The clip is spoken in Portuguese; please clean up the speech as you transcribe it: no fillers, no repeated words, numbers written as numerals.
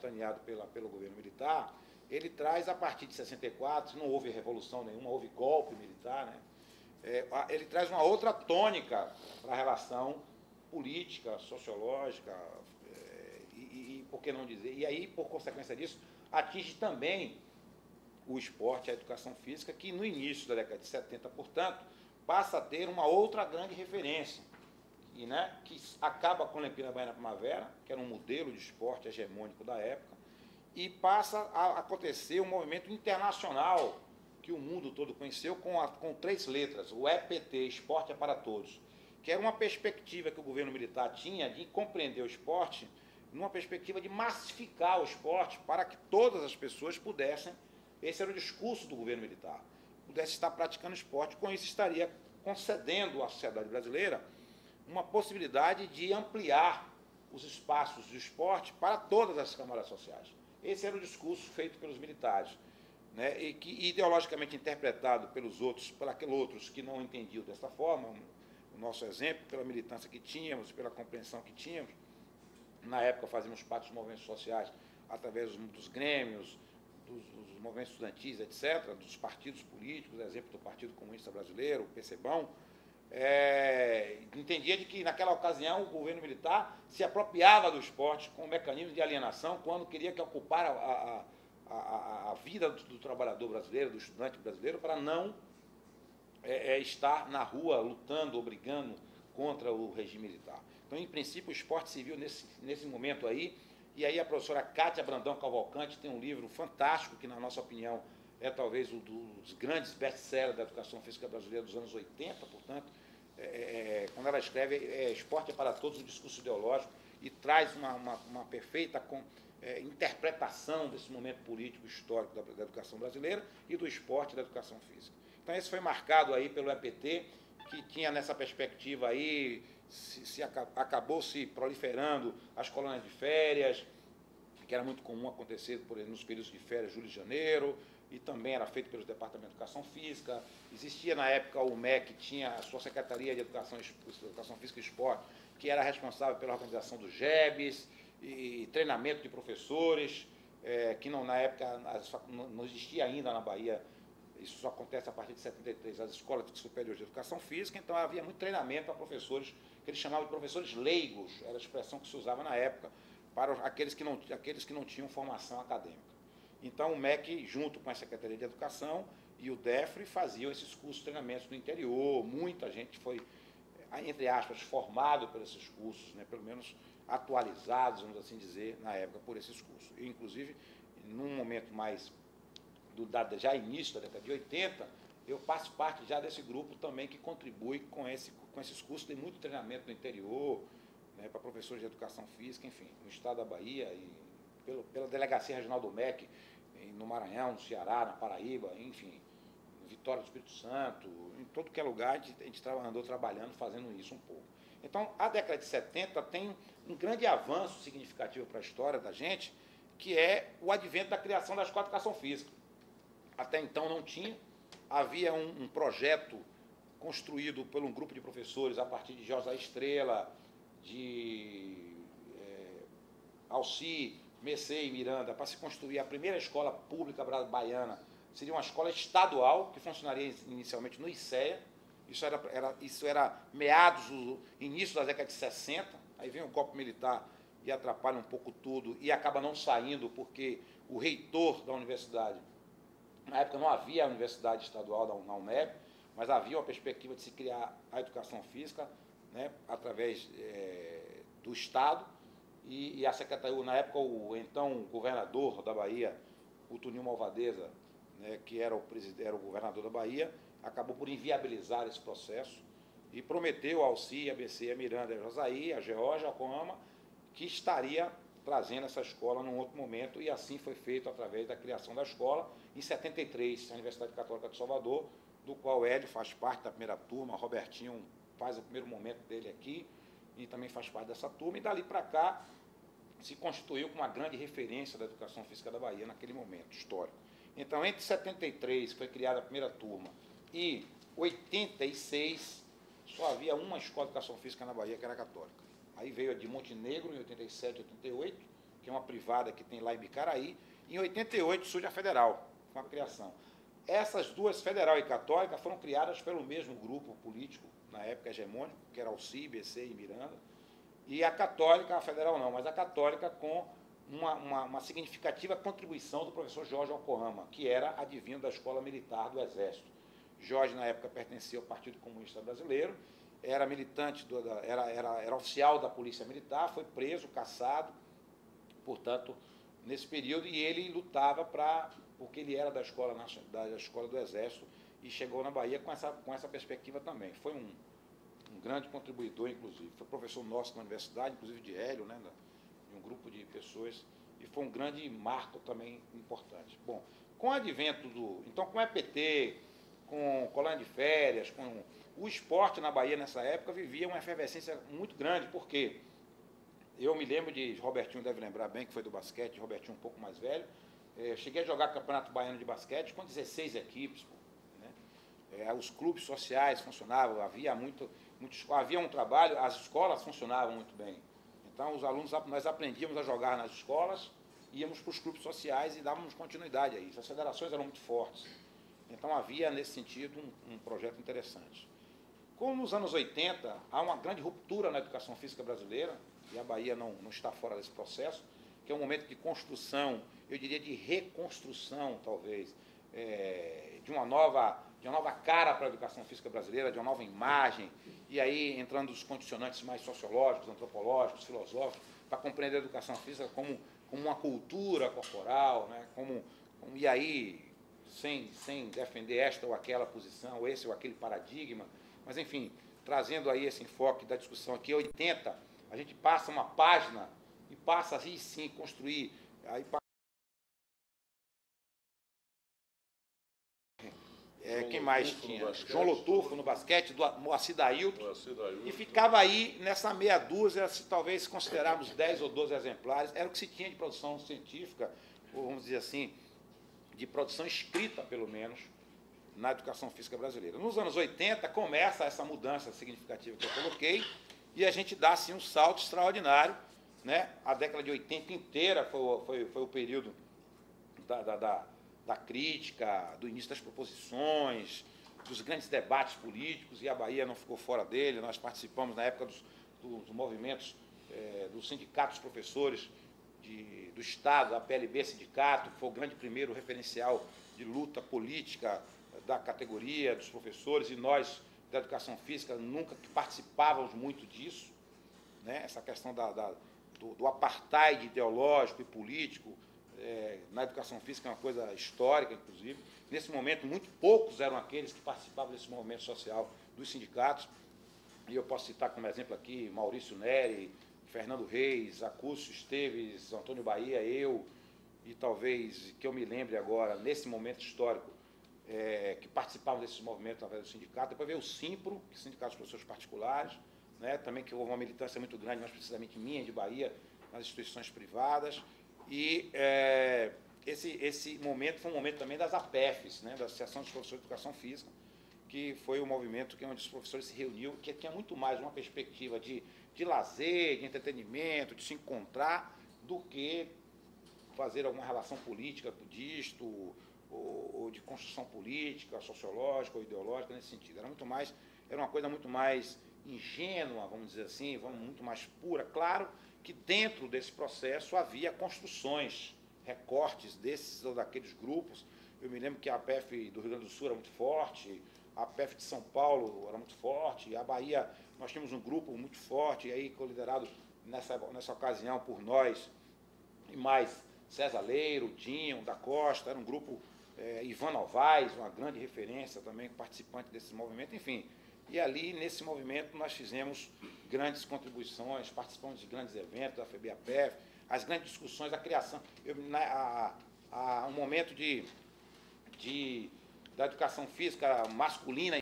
capitaneado pelo governo militar, ele traz, a partir de 64, não houve revolução nenhuma, houve golpe militar, né? Ele traz uma outra tônica para a relação política, sociológica, e por que não dizer? E aí, por consequência disso, atinge também o esporte, a educação física, que no início da década de 70, portanto, passa a ter uma outra grande referência, que acaba com a Olimpíada Baiana Primavera, que era um modelo de esporte hegemônico da época, e passa a acontecer um movimento internacional que o mundo todo conheceu com 3 letras, o EPT, Esporte é para Todos, que era uma perspectiva que o governo militar tinha de compreender o esporte numa perspectiva de massificar o esporte para que todas as pessoas pudessem, esse era o discurso do governo militar, pudesse estar praticando esporte. Com isso estaria concedendo à sociedade brasileira uma possibilidade de ampliar os espaços de esporte para todas as camadas sociais. Esse era o discurso feito pelos militares, né, e que ideologicamente interpretado pelos outros que não entendiam dessa forma, o nosso exemplo, pela militância que tínhamos, pela compreensão que tínhamos. Na época fazíamos parte dos movimentos sociais através dos grêmios, dos movimentos estudantis, etc., dos partidos políticos, exemplo do Partido Comunista Brasileiro, o PCBão, entendia de que, naquela ocasião, o governo militar se apropriava do esporte com um mecanismo de alienação quando queria que ocupar a vida do trabalhador brasileiro, do estudante brasileiro, para não estar na rua lutando ou brigando contra o regime militar. Então, em princípio, o esporte se viu nesse momento aí, e aí a professora Cátia Brandão Cavalcante tem um livro fantástico, que, na nossa opinião, é talvez um dos grandes best-sellers da educação física brasileira dos anos 80, portanto, quando ela escreve Esporte é para Todos, um discurso ideológico, e traz uma perfeita interpretação desse momento político histórico da educação brasileira e do esporte e da educação física. Então, esse foi marcado aí pelo EPT, que tinha nessa perspectiva aí, acabou se proliferando as colônias de férias, que era muito comum acontecer, por exemplo, nos períodos de férias, julho e janeiro, e também era feito pelos departamentos de Educação Física. Existia, na época, o MEC, tinha a sua Secretaria de Educação Física e Esporte, que era responsável pela organização dos JEBs e treinamento de professores, que não, na época não existia ainda na Bahia. Isso só acontece a partir de 73, as escolas superiores de educação física, então havia muito treinamento a professores, que eles chamavam de professores leigos, era a expressão que se usava na época, para aqueles que não tinham formação acadêmica. Então, o MEC, junto com a Secretaria de Educação e o DEFRE, faziam esses cursos de treinamentos no interior. Muita gente foi, entre aspas, formado por esses cursos, né, pelo menos atualizados, vamos assim dizer, na época, por esses cursos. E, inclusive, num momento mais já início da década de 80, eu faço parte já desse grupo também que contribui com esses cursos. Tem muito treinamento no interior, né, para professores de educação física, enfim, no estado da Bahia e pela Delegacia Regional do MEC, no Maranhão, no Ceará, na Paraíba, enfim, em Vitória do Espírito Santo, em todo que é lugar, a gente andou trabalhando, fazendo isso um pouco. Então, a década de 70 tem um grande avanço significativo para a história da gente, que é o advento da criação da Escola de Educação Física. Até então não tinha, havia um projeto construído por um grupo de professores a partir de José Estrela, de Alci, Messê e Miranda, para se construir a primeira escola pública baiana. Seria uma escola estadual, que funcionaria inicialmente no ICEA. Isso era início da década de 60, aí vem o golpe militar e atrapalha um pouco tudo, e acaba não saindo, porque o reitor da universidade, na época não havia a universidade estadual na UNEB, mas havia uma perspectiva de se criar a educação física, né, através do Estado, e a secretaria, na época, o então governador da Bahia, o Toninho Malvadeza, né, que era o governador da Bahia, acabou por inviabilizar esse processo e prometeu ao Alci, a BC, a Miranda, a Josaí, a Geórgia, a Coama, que estaria trazendo essa escola num outro momento, e assim foi feito através da criação da escola. Em 73, a Universidade Católica de Salvador, do qual Hélio faz parte da primeira turma, Robertinho faz o primeiro momento dele aqui, e também faz parte dessa turma, e dali para cá se constituiu como uma grande referência da educação física da Bahia naquele momento histórico. Então, entre 73, que foi criada a primeira turma, e 86, só havia uma escola de educação física na Bahia, que era católica. Aí veio a de Montenegro, em 87, 88, que é uma privada que tem lá em Bicaraí. Em 88 surge a Federal, com a criação. Essas duas, Federal e Católica, foram criadas pelo mesmo grupo político, na época hegemônico, que era Alci, BC e Miranda. E a Católica, a Federal não, mas a Católica com uma significativa contribuição do professor Jorge Yokohama, que era advindo da Escola Militar do Exército. Jorge, na época, pertencia ao Partido Comunista Brasileiro, era militante, era oficial da Polícia Militar, foi preso, cassado, portanto, nesse período, e ele lutava porque ele era da escola do Exército e chegou na Bahia com essa perspectiva também. Foi um grande contribuidor, inclusive. Foi professor nosso na universidade, inclusive de Hélio, né, de um grupo de pessoas, e foi um grande marco também importante. Bom, com o advento então, com o EPT, com colônia de férias, com o esporte na Bahia nessa época vivia uma efervescência muito grande, porque eu me lembro de, Robertinho deve lembrar bem, que foi do basquete, Robertinho um pouco mais velho, cheguei a jogar Campeonato Baiano de Basquete com 16 equipes, né? Os clubes sociais funcionavam, havia um trabalho, as escolas funcionavam muito bem. Então, os alunos, nós aprendíamos a jogar nas escolas, íamos para os clubes sociais e dávamos continuidade a isso. As federações eram muito fortes. Então, havia, nesse sentido, um projeto interessante. Como nos anos 80, há uma grande ruptura na educação física brasileira, e a Bahia não está fora desse processo, que é um momento de construção, eu diria de reconstrução, talvez, de uma nova cara para a educação física brasileira, de uma nova imagem, e aí entrando os condicionantes mais sociológicos, antropológicos, filosóficos, para compreender a educação física como uma cultura corporal, né? E aí, sem defender esta ou aquela posição, esse ou aquele paradigma, mas, enfim, trazendo aí esse enfoque da discussão aqui, 80, a gente passa uma página e passa, aí sim, construir... Aí, quem mais tinha? João Lotufo no basquete, do Moacir Dailton, e ficava aí nessa meia dúzia, se talvez considerarmos 10 ou 12 exemplares, era o que se tinha de produção científica, ou vamos dizer assim, de produção escrita, pelo menos, na educação física brasileira. Nos anos 80, começa essa mudança significativa que eu coloquei, e a gente dá, assim, um salto extraordinário, né? A década de 80 inteira foi o período da crítica, do início das proposições, dos grandes debates políticos, e a Bahia não ficou fora dele. Nós participamos, na época, dos movimentos dos sindicatos professores do Estado, a PLB Sindicato, que foi o grande primeiro referencial de luta política da categoria, dos professores, e nós, da educação física, nunca participávamos muito disso, né? Essa questão do apartheid ideológico e político na educação física é uma coisa histórica, inclusive. Nesse momento, muito poucos eram aqueles que participavam desse movimento social dos sindicatos, e eu posso citar como exemplo aqui Maurício Neri, Fernando Reis, Acúcio Esteves, Antônio Bahia, eu, e talvez, que eu me lembre agora, nesse momento histórico, que participavam desses movimentos através do sindicato. Depois veio o Simpro, que é o Sindicato dos Professores Particulares, né, também, que houve uma militância muito grande, mais precisamente minha, de Bahia, nas instituições privadas. E esse momento foi um momento também das APEFs, né, da Associação dos Professores de Educação Física, que foi um movimento onde os professores se reuniam, que tinha muito mais uma perspectiva de lazer, de entretenimento, de se encontrar, do que fazer alguma relação política disto, ou de construção política, sociológica ou ideológica nesse sentido. Era uma coisa muito mais ingênua, vamos dizer assim, muito mais pura. Claro que dentro desse processo havia construções, recortes desses ou daqueles grupos. Eu me lembro que a APEF do Rio Grande do Sul era muito forte, a APEF de São Paulo era muito forte, a Bahia, nós tínhamos um grupo muito forte, e aí liderado nessa ocasião por nós, e mais César Leiro, Dinho, da Costa, era um grupo, Ivan Novaes, uma grande referência também, participante desse movimento, enfim. E ali, nesse movimento, nós fizemos grandes contribuições, participamos de grandes eventos da FEBIAPEF, as grandes discussões, a criação, um momento da educação física masculina